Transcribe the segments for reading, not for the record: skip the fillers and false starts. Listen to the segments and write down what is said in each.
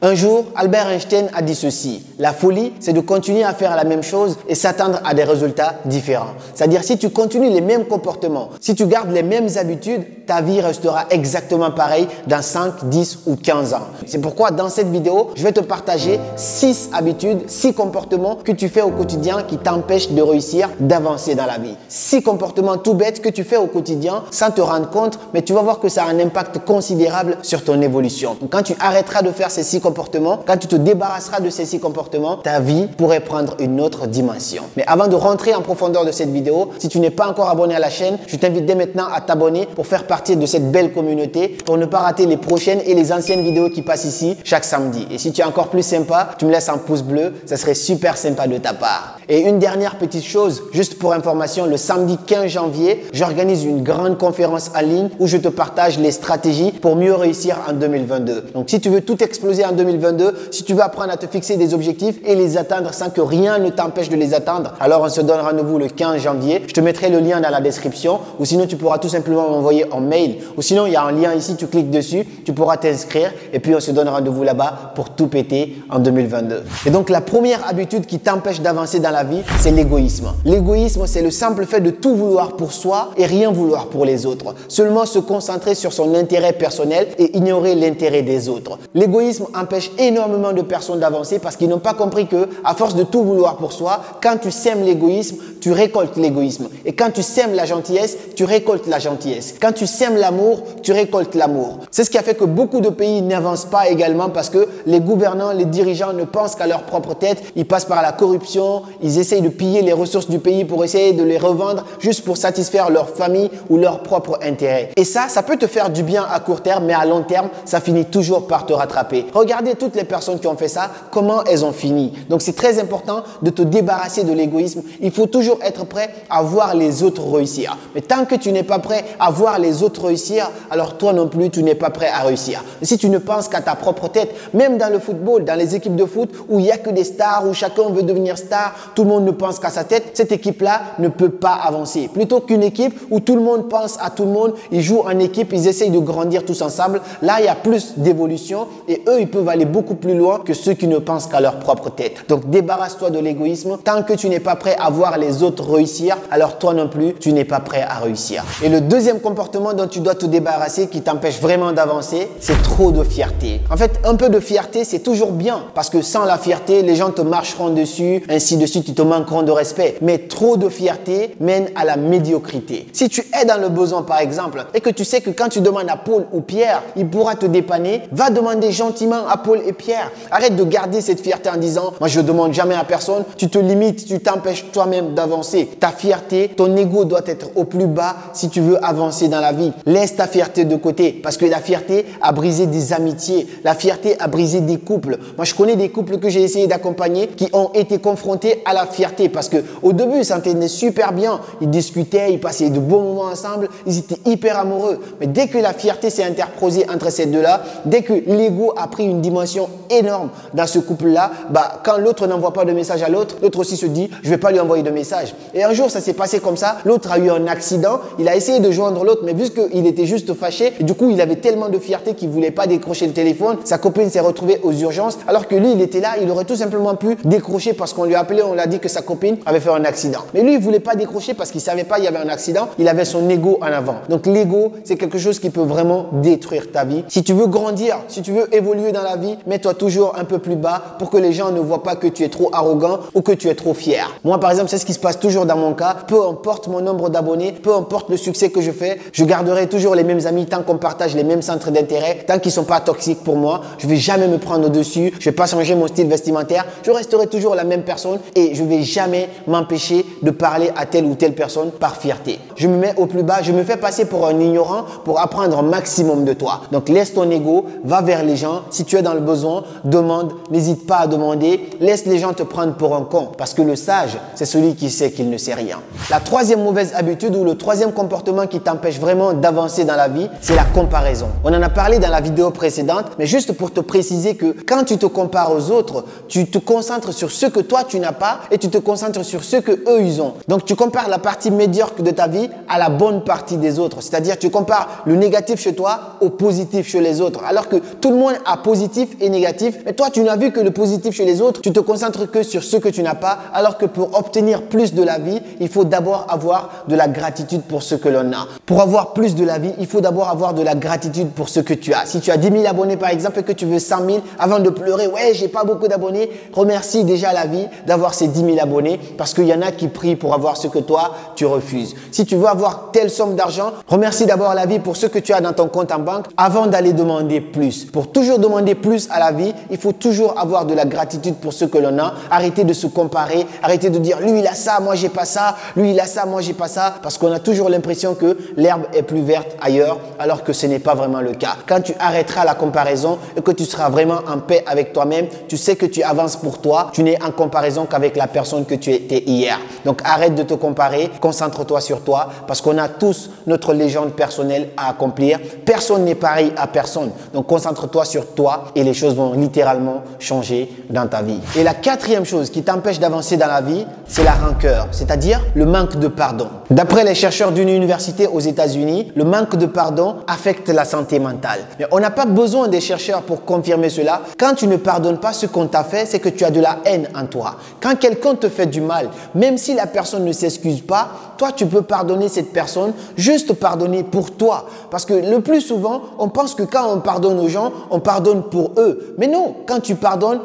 Un jour, Albert Einstein a dit ceci: la folie, c'est de continuer à faire la même chose et s'attendre à des résultats différents. C'est-à-dire, si tu continues les mêmes comportements, si tu gardes les mêmes habitudes, ta vie restera exactement pareille dans 5, 10 ou 15 ans. C'est pourquoi dans cette vidéo, je vais te partager 6 habitudes, 6 comportements que tu fais au quotidien qui t'empêchent de réussir, d'avancer dans la vie. 6 comportements tout bêtes que tu fais au quotidien sans te rendre compte, mais tu vas voir que ça a un impact considérable sur ton évolution. Donc, quand tu arrêteras de faire ces 6 comportements, quand tu te débarrasseras de ces 6 comportements, ta vie pourrait prendre une autre dimension. Mais avant de rentrer en profondeur de cette vidéo, si tu n'es pas encore abonné à la chaîne, je t'invite dès maintenant à t'abonner pour faire partie de cette belle communauté, pour ne pas rater les prochaines et les anciennes vidéos qui passent ici chaque samedi. Et si tu es encore plus sympa, tu me laisses un pouce bleu, ça serait super sympa de ta part. Et une dernière petite chose, juste pour information, le samedi 15 janvier, j'organise une grande conférence en ligne où je te partage les stratégies pour mieux réussir en 2022. Donc si tu veux tout exploser en 2022, si tu veux apprendre à te fixer des objectifs et les atteindre sans que rien ne t'empêche de les atteindre, alors on se donne rendez-vous le 15 janvier. Je te mettrai le lien dans la description ou sinon tu pourras tout simplement m'envoyer un mail ou sinon il y a un lien ici, tu cliques dessus, tu pourras t'inscrire et puis on se donne rendez-vous là-bas pour tout péter en 2022. Et donc la première habitude qui t'empêche d'avancer dans la vie, c'est l'égoïsme. L'égoïsme, c'est le simple fait de tout vouloir pour soi et rien vouloir pour les autres. Seulement se concentrer sur son intérêt personnel et ignorer l'intérêt des autres. L'égoïsme empêche énormément de personnes d'avancer parce qu'ils n'ont pas compris que, à force de tout vouloir pour soi, quand tu sèmes l'égoïsme, tu récoltes l'égoïsme. Et quand tu sèmes la gentillesse, tu récoltes la gentillesse. Quand tu sèmes l'amour, tu récoltes l'amour. C'est ce qui a fait que beaucoup de pays n'avancent pas également parce que les gouvernants, les dirigeants ne pensent qu'à leur propre tête. Ils passent par la corruption, ils essayent de piller les ressources du pays pour essayer de les revendre juste pour satisfaire leur famille ou leur propre intérêt. Et ça peut te faire du bien à court terme, mais à long terme, ça finit toujours par te rattraper. Regardez toutes les personnes qui ont fait ça, comment elles ont fini. Donc c'est très important de te débarrasser de l'égoïsme. Il faut toujours être prêt à voir les autres réussir. Mais tant que tu n'es pas prêt à voir les autres réussir, alors toi non plus, tu n'es pas prêt à réussir. Et si tu ne penses qu'à ta propre tête, même dans le football, dans les équipes de foot où il n'y a que des stars, où chacun veut devenir star, tout le monde ne pense qu'à sa tête, cette équipe-là ne peut pas avancer. Plutôt qu'une équipe où tout le monde pense à tout le monde, ils jouent en équipe, ils essayent de grandir tous ensemble. Là, il y a plus d'évolution et eux, ils peuvent aller beaucoup plus loin que ceux qui ne pensent qu'à leur propre tête. Donc, débarrasse-toi de l'égoïsme. Tant que tu n'es pas prêt à voir les autres réussir, alors toi non plus, tu n'es pas prêt à réussir. Et le deuxième comportement dont tu dois te débarrasser qui t'empêche vraiment d'avancer, c'est trop de fierté. En fait, un peu de fierté, c'est toujours bien parce que sans la fierté, les gens te marcheront dessus, ainsi de suite, ils te manqueront de respect. Mais trop de fierté mène à la médiocrité. Si tu es dans le besoin, par exemple, et que tu sais que quand tu demandes à Paul ou Pierre, il pourra te dépanner, va demander gentiment à Paul et Pierre. Arrête de garder cette fierté en disant, moi je ne demande jamais à personne, tu te limites, tu t'empêches toi-même d'avancer. Ta fierté, ton ego doit être au plus bas si tu veux avancer dans la vie. Laisse ta fierté de côté parce que la fierté a brisé des amitiés, la fierté a brisé des couples. Moi je connais des couples que j'ai essayé d'accompagner qui ont été confrontés à la fierté parce que au début ils s'entendaient super bien, ils discutaient, ils passaient de bons moments ensemble, ils étaient hyper amoureux. Mais dès que la fierté s'est interposée entre ces deux-là, dès que l'ego a pris une dimension énorme dans ce couple-là, quand l'autre n'envoie pas de message à l'autre, l'autre aussi se dit, je vais pas lui envoyer de message. Et un jour, ça s'est passé comme ça. L'autre a eu un accident. Il a essayé de joindre l'autre, mais vu qu'il était juste fâché, et du coup, il avait tellement de fierté qu'il voulait pas décrocher le téléphone. Sa copine s'est retrouvée aux urgences, alors que lui, il était là. Il aurait tout simplement pu décrocher parce qu'on lui a appelé, on lui a dit que sa copine avait fait un accident. Mais lui, il voulait pas décrocher parce qu'il savait pas qu'il y avait un accident. Il avait son ego en avant. Donc, l'ego, c'est quelque chose qui peut vraiment détruire ta vie. Si tu veux grandir, si tu veux évoluer dans la vie, mets-toi toujours un peu plus bas pour que les gens ne voient pas que tu es trop arrogant ou que tu es trop fier. Moi, par exemple, c'est ce qui se passe toujours dans mon cas. Peu importe mon nombre d'abonnés, peu importe le succès que je fais, je garderai toujours les mêmes amis tant qu'on partage les mêmes centres d'intérêt, tant qu'ils ne sont pas toxiques pour moi. Je ne vais jamais me prendre au-dessus. Je ne vais pas changer mon style vestimentaire. Je resterai toujours la même personne et je ne vais jamais m'empêcher de parler à telle ou telle personne par fierté. Je me mets au plus bas. Je me fais passer pour un ignorant pour apprendre un maximum de toi. Donc, laisse ton ego, va vers les gens. Si tu es dans le besoin, demande. N'hésite pas à demander. Laisse les gens te prendre pour un con parce que le sage, c'est celui qui sait qu'il ne sait rien. La troisième mauvaise habitude ou le troisième comportement qui t'empêche vraiment d'avancer dans la vie, c'est la comparaison. On en a parlé dans la vidéo précédente, mais juste pour te préciser que quand tu te compares aux autres, tu te concentres sur ce que toi tu n'as pas et tu te concentres sur ce que eux ils ont. Donc tu compares la partie médiocre de ta vie à la bonne partie des autres. C'est-à-dire tu compares le négatif chez toi au positif chez les autres. Alors que tout le monde a positif positif et négatif, mais toi, tu n'as vu que le positif chez les autres. Tu te concentres que sur ce que tu n'as pas, alors que pour obtenir plus de la vie, il faut d'abord avoir de la gratitude pour ce que l'on a. Pour avoir plus de la vie, il faut d'abord avoir de la gratitude pour ce que tu as. Si tu as 10 000 abonnés par exemple et que tu veux 100 000, avant de pleurer, ouais, j'ai pas beaucoup d'abonnés, remercie déjà la vie d'avoir ces 10 000 abonnés parce qu'il y en a qui prient pour avoir ce que toi, tu refuses. Si tu veux avoir telle somme d'argent, remercie d'abord la vie pour ce que tu as dans ton compte en banque avant d'aller demander plus. Pour toujours demander plus à la vie, il faut toujours avoir de la gratitude pour ce que l'on a. Arrêtez de se comparer, arrêtez de dire lui il a ça, moi j'ai pas ça, lui il a ça, moi j'ai pas ça, parce qu'on a toujours l'impression que l'herbe est plus verte ailleurs alors que ce n'est pas vraiment le cas. Quand tu arrêteras la comparaison et que tu seras vraiment en paix avec toi-même, tu sais que tu avances pour toi, tu n'es en comparaison qu'avec la personne que tu étais hier. Donc arrête de te comparer, concentre-toi sur toi parce qu'on a tous notre légende personnelle à accomplir. Personne n'est pareil à personne. Donc concentre-toi sur toi et les choses vont littéralement changer dans ta vie. Et la quatrième chose qui t'empêche d'avancer dans la vie, c'est la rancœur, c'est-à-dire le manque de pardon. D'après les chercheurs d'une université aux États-Unis, le manque de pardon affecte la santé mentale. Mais on n'a pas besoin des chercheurs pour confirmer cela. Quand tu ne pardonnes pas ce qu'on t'a fait, c'est que tu as de la haine en toi. Quand quelqu'un te fait du mal, même si la personne ne s'excuse pas, toi tu peux pardonner cette personne, juste pardonner pour toi. Parce que le plus souvent, on pense que quand on pardonne aux gens, on pardonne pour eux. Mais non, quand tu pardonnes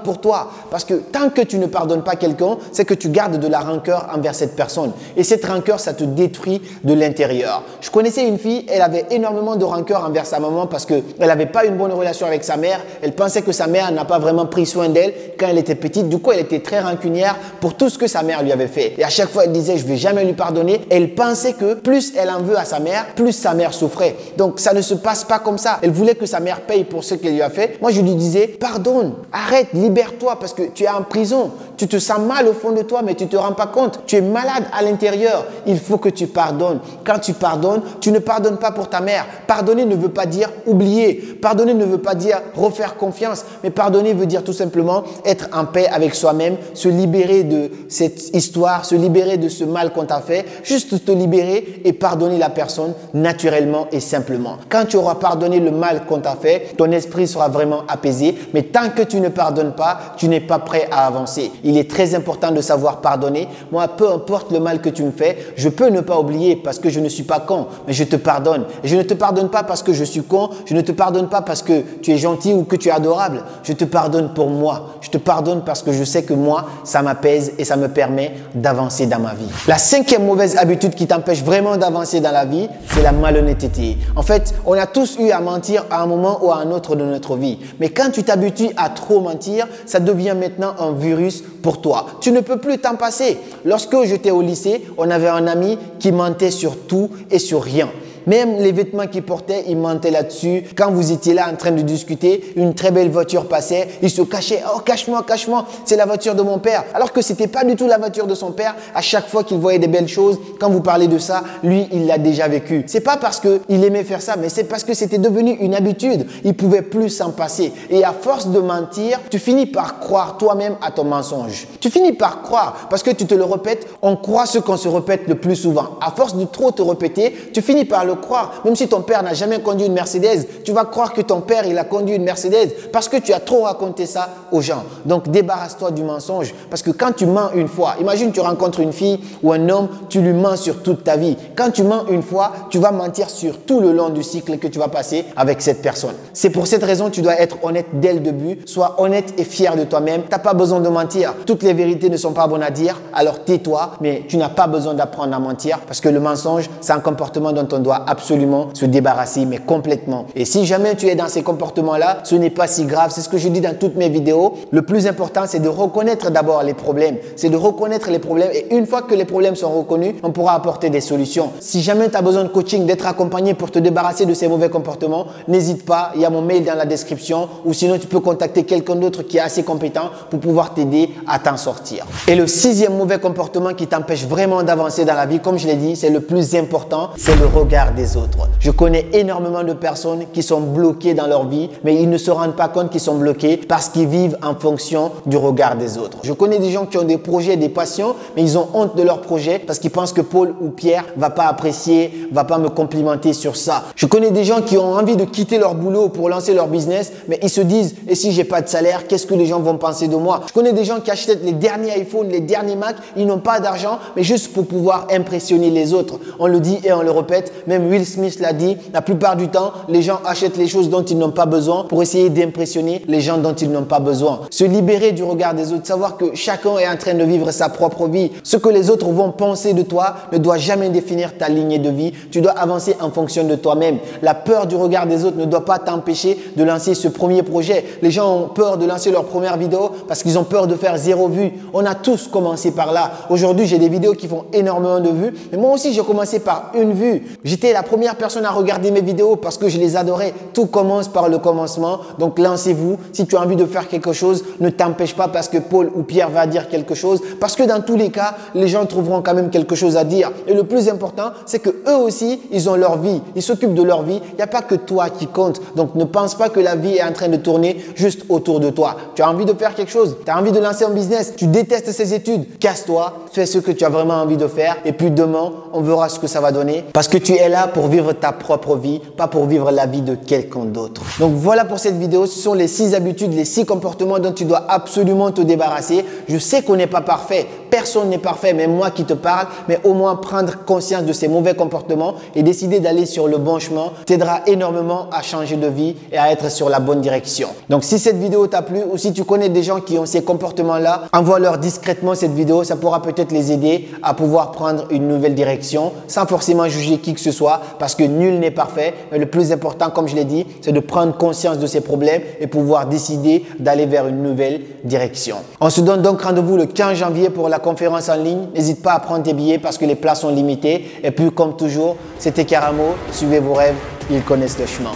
pour toi. Parce que tant que tu ne pardonnes pas quelqu'un, c'est que tu gardes de la rancœur envers cette personne. Et cette rancœur, ça te détruit de l'intérieur. Je connaissais une fille, elle avait énormément de rancœur envers sa maman parce qu'elle n'avait pas une bonne relation avec sa mère. Elle pensait que sa mère n'a pas vraiment pris soin d'elle quand elle était petite. Du coup, elle était très rancunière pour tout ce que sa mère lui avait fait. Et à chaque fois, elle disait, je ne vais jamais lui pardonner. Elle pensait que plus elle en veut à sa mère, plus sa mère souffrait. Donc, ça ne se passe pas comme ça. Elle voulait que sa mère paye pour ce qu'elle lui a fait. Moi, je lui disais, pardonne, arrête, libère-toi parce que tu es en prison. Tu te sens mal au fond de toi, mais tu ne te rends pas compte. Tu es malade à l'intérieur. Il faut que tu pardonnes. Quand tu pardonnes, tu ne pardonnes pas pour ta mère. Pardonner ne veut pas dire oublier. Pardonner ne veut pas dire refaire confiance. Mais pardonner veut dire tout simplement être en paix avec soi-même, se libérer de cette histoire, se libérer de ce mal qu'on t'a fait, juste te libérer et pardonner la personne naturellement et simplement. Quand tu auras pardonné le mal qu'on t'a fait, ton esprit sera vraiment apaisé. Mais tant que tu ne pardonnes pas, tu n'es pas prêt à avancer. Il est très important de savoir pardonner. Moi, peu importe le mal que tu me fais, je peux ne pas oublier parce que je ne suis pas con, mais je te pardonne. Et je ne te pardonne pas parce que je suis con, je ne te pardonne pas parce que tu es gentil ou que tu es adorable. Je te pardonne pour moi. Je te pardonne parce que je sais que moi, ça m'apaise et ça me permet d'avancer dans ma vie. La cinquième mauvaise habitude qui t'empêche vraiment d'avancer dans la vie, c'est la malhonnêteté. En fait, on a tous eu à mentir à un moment ou à un autre de notre vie. Mais quand tu t'habitues à trop mentir, ça devient maintenant un virus pour toi. Tu ne peux plus t'en passer. Lorsque j'étais au lycée, on avait un ami qui mentait sur tout et sur rien. Même les vêtements qu'il portait, il mentait là-dessus. Quand vous étiez là en train de discuter, une très belle voiture passait, il se cachait. Oh, cache-moi, cache-moi, c'est la voiture de mon père. Alors que c'était pas du tout la voiture de son père. À chaque fois qu'il voyait des belles choses, quand vous parlez de ça, lui, il l'a déjà vécu. C'est pas parce qu'il aimait faire ça, mais c'est parce que c'était devenu une habitude. Il pouvait plus s'en passer. Et à force de mentir, tu finis par croire toi-même à ton mensonge. Tu finis par croire parce que tu te le répètes. On croit ce qu'on se répète le plus souvent. À force de trop te répéter, tu finis par le croire. Même si ton père n'a jamais conduit une Mercedes, tu vas croire que ton père, il a conduit une Mercedes parce que tu as trop raconté ça aux gens. Donc, débarrasse-toi du mensonge parce que quand tu mens une fois, imagine tu rencontres une fille ou un homme, tu lui mens sur toute ta vie. Quand tu mens une fois, tu vas mentir sur tout le long du cycle que tu vas passer avec cette personne. C'est pour cette raison que tu dois être honnête dès le début. Sois honnête et fier de toi-même. Tu n'as pas besoin de mentir. Toutes les vérités ne sont pas bonnes à dire, alors tais-toi, mais tu n'as pas besoin d'apprendre à mentir parce que le mensonge, c'est un comportement dont on doit absolument se débarrasser, mais complètement. Et si jamais tu es dans ces comportements-là, ce n'est pas si grave. C'est ce que je dis dans toutes mes vidéos. Le plus important, c'est de reconnaître d'abord les problèmes. C'est de reconnaître les problèmes et une fois que les problèmes sont reconnus, on pourra apporter des solutions. Si jamais tu as besoin de coaching, d'être accompagné pour te débarrasser de ces mauvais comportements, n'hésite pas. Il y a mon mail dans la description ou sinon tu peux contacter quelqu'un d'autre qui est assez compétent pour pouvoir t'aider à t'en sortir. Et le sixième mauvais comportement qui t'empêche vraiment d'avancer dans la vie, comme je l'ai dit, c'est le plus important, c'est le regard regard des autres. Je connais énormément de personnes qui sont bloquées dans leur vie, mais ils ne se rendent pas compte qu'ils sont bloqués parce qu'ils vivent en fonction du regard des autres. Je connais des gens qui ont des projets, des passions, mais ils ont honte de leur projet parce qu'ils pensent que Paul ou Pierre va pas apprécier, va pas me complimenter sur ça. Je connais des gens qui ont envie de quitter leur boulot pour lancer leur business, mais ils se disent, et si j'ai pas de salaire, qu'est-ce que les gens vont penser de moi? Je connais des gens qui achètent les derniers iPhones, les derniers Mac, ils n'ont pas d'argent, mais juste pour pouvoir impressionner les autres. On le dit et on le répète, même Will Smith l'a dit, la plupart du temps, les gens achètent les choses dont ils n'ont pas besoin pour essayer d'impressionner les gens dont ils n'ont pas besoin. Se libérer du regard des autres, savoir que chacun est en train de vivre sa propre vie. Ce que les autres vont penser de toi ne doit jamais définir ta lignée de vie. Tu dois avancer en fonction de toi-même. La peur du regard des autres ne doit pas t'empêcher de lancer ce premier projet. Les gens ont peur de lancer leur première vidéo parce qu'ils ont peur de faire 0 vue. On a tous commencé par là. Aujourd'hui, j'ai des vidéos qui font énormément de vues. Mais moi aussi, j'ai commencé par une vue. J'étais la première personne à regarder mes vidéos parce que je les adorais. Tout commence par le commencement. Donc, lancez-vous. Si tu as envie de faire quelque chose, ne t'empêche pas parce que Paul ou Pierre va dire quelque chose. Parce que dans tous les cas, les gens trouveront quand même quelque chose à dire. Et le plus important, c'est que eux aussi, ils ont leur vie. Ils s'occupent de leur vie. Il n'y a pas que toi qui compte. Donc, ne pense pas que la vie est en train de tourner juste autour de toi. Tu as envie de faire quelque chose. Tu as envie de lancer un business. Tu détestes ces études. Casse-toi. Fais ce que tu as vraiment envie de faire. Et puis demain, on verra ce que ça va donner. Parce que tu es là pour vivre ta propre vie, pas pour vivre la vie de quelqu'un d'autre. Donc, voilà pour cette vidéo. Ce sont les 6 habitudes, les 6 comportements dont tu dois absolument te débarrasser. Je sais qu'on n'est pas parfait. Personne n'est parfait, même moi qui te parle. Mais au moins, prendre conscience de ces mauvais comportements et décider d'aller sur le bon chemin t'aidera énormément à changer de vie et à être sur la bonne direction. Donc, si cette vidéo t'a plu ou si tu connais des gens qui ont ces comportements-là, envoie-leur discrètement cette vidéo. Ça pourra peut-être les aider à pouvoir prendre une nouvelle direction sans forcément juger qui que ce soit parce que nul n'est parfait. Mais le plus important, comme je l'ai dit, c'est de prendre conscience de ces problèmes et pouvoir décider d'aller vers une nouvelle direction. On se donne donc rendez-vous le 15 janvier pour la conférence en ligne. N'hésite pas à prendre tes billets parce que les places sont limitées. Et puis, comme toujours, c'était Karamo. Suivez vos rêves, ils connaissent le chemin.